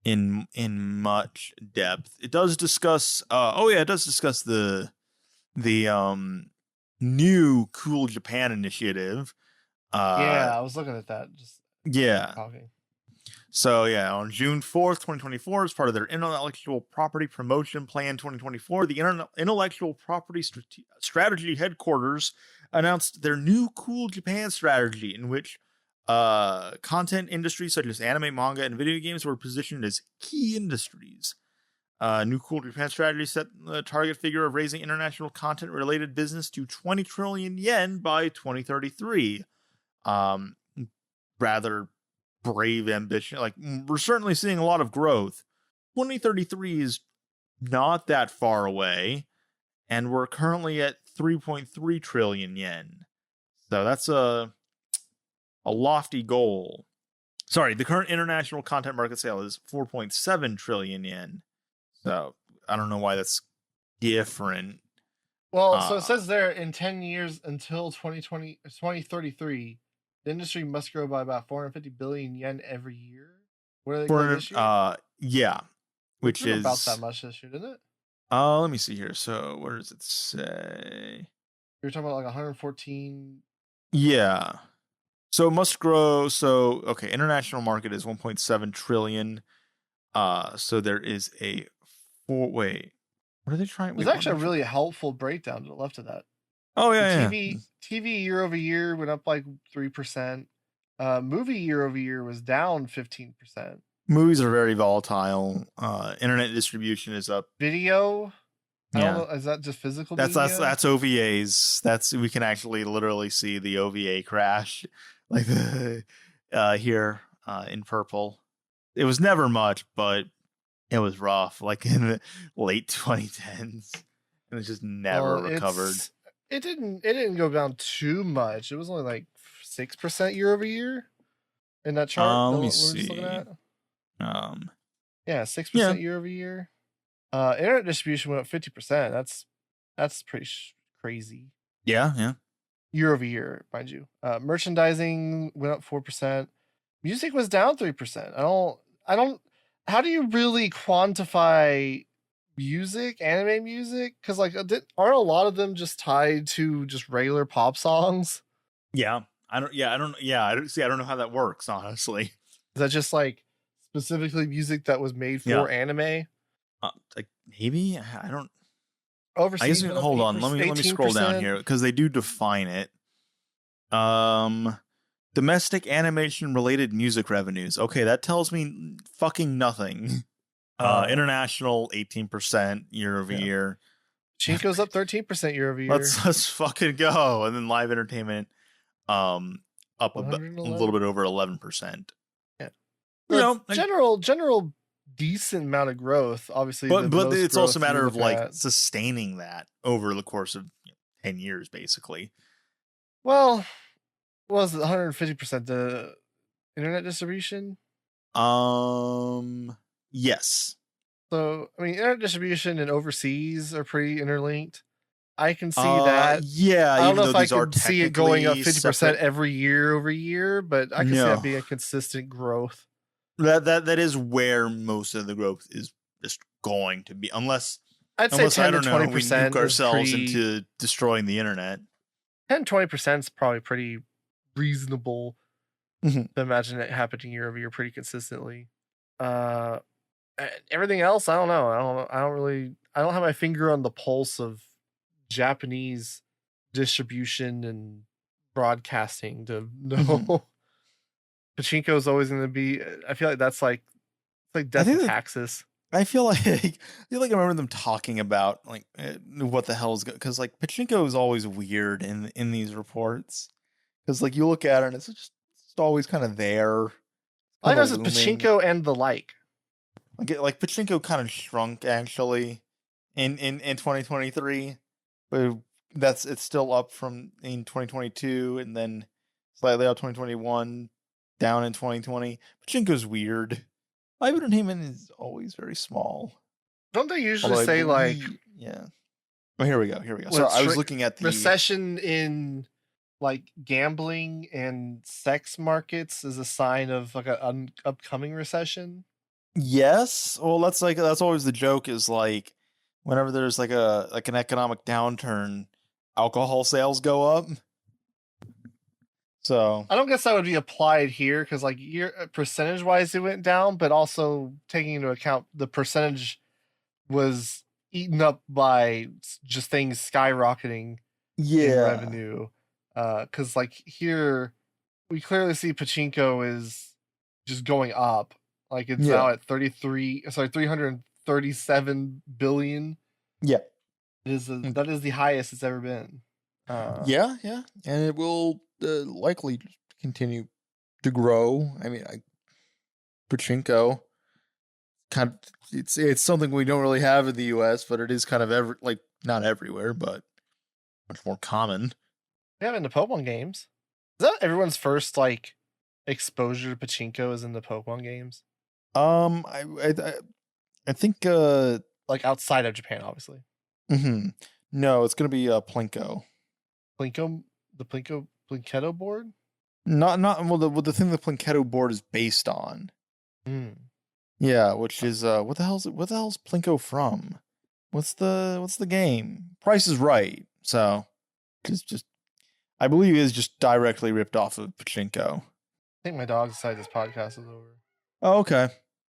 in much depth. It does discuss it does discuss the new Cool Japan initiative. I was looking at that. Talking. So on June 4th, 2024, as part of their Intellectual Property Promotion Plan 2024, the Intellectual Property Strategy Headquarters announced their new Cool Japan strategy, in which Content industries such as anime, manga, and video games were positioned as key industries. New Cool Japan strategy set the target figure of raising international content-related business to 20 trillion yen by 2033. Rather brave ambition. Like, we're certainly seeing a lot of growth. 2033 is not that far away, and we're currently at 3.3 trillion yen. So that's a lofty goal. Sorry, the current international content market sale is 4.7 trillion yen. So I don't know why that's different. Well, so it says there in 10 years until 2033, the industry must grow by about 450 billion yen every year. What are they going this year? Yeah, which is about that much this year, didn't it? Let me see here. So what does it say? You're talking about like 114. Yeah. So it must grow. So, okay, international market is 1.7 trillion. So there is a what are they trying? There's actually a really helpful breakdown to the left of that. Oh, yeah, TV year over year went up like 3%. Movie year over year was down 15%. Movies are very volatile. Internet distribution is up. Video, I don't know, is that just physical? That's OVAs. We can actually literally see the OVA crash, like here in purple. It was never much, but it was rough. Like in the late 2010s, and it just never recovered. It didn't go down too much. It was only like 6% year over year in that chart. Let me see. Yeah, 6% year over year. Internet distribution went up 50%. That's pretty crazy. Yeah. Year over year, mind you. Merchandising went up 4%. Music was down 3%. I don't. How do you really quantify music, anime music? Because like, aren't a lot of them just tied to just regular pop songs? Yeah, I don't know how that works, honestly. Is that just like specifically music that was made for anime? Like maybe I don't. Overseas. I guess hold on. Let me scroll down here because they do define it. Domestic animation related music revenues. Okay, that tells me fucking nothing. International 18% year over year. Chinko's up 13% year over year. Let's fucking go. And then live entertainment up a little bit over 11%. Yeah. General decent amount of growth, obviously. But it's also a matter of like sustaining that over the course of 10 years, basically. Well, was it 150% the internet distribution? Yes. So, I mean, internet distribution and overseas are pretty interlinked. I can see that. Yeah, I don't know if I can see it going up 50% every year over year, but I can see that being a consistent growth. That is where most of the growth is just going to be, unless I'd say 10 to 20%. We nuke ourselves into destroying the internet. 10-20% is probably pretty reasonable to imagine it happening year over year pretty consistently. Everything else, I don't know. I don't have my finger on the pulse of Japanese distribution and broadcasting to know. Pachinko is always going to be. I feel like that's like death and taxes. I feel like I remember them talking about like what the hell is because like Pachinko is always weird in these reports because like you look at it and it's just always kind of there. I know it's Pachinko and the like. Like Pachinko kind of shrunk actually in 2023, but it's still up from in 2022 and then slightly up 2021, down in 2020. Pachinko's weird. Live entertainment is always very small. Don't they usually say like yeah? Oh, here we go. So I was looking at the recession in like gambling and sex markets is a sign of like an upcoming recession. Yes. Well, that's always the joke is like whenever there's like an economic downturn, alcohol sales go up. So I don't guess that would be applied here because like percentage wise it went down, but also taking into account the percentage was eaten up by just things skyrocketing in revenue. Because like here we clearly see pachinko is just going up. Like it's now at 337 billion. Yeah. That is the highest it's ever been. Yeah, and it will likely continue to grow. I mean, pachinko kind of it's something we don't really have in the U.S., but it is kind of not everywhere, but much more common. We have it in the Pokemon games. Is that everyone's first like exposure to pachinko is in the Pokemon games? I think like outside of Japan, obviously. Mm-hmm. No, it's gonna be Plinko. Plinko, the Plinketto board. Not well. The thing the Plinketto board is based on. Mm. Yeah, which is what the hell's Plinko from? What's the game? Price is Right. So it's just I believe it is just directly ripped off of pachinko. I think my dog decided this podcast is over. Oh, okay.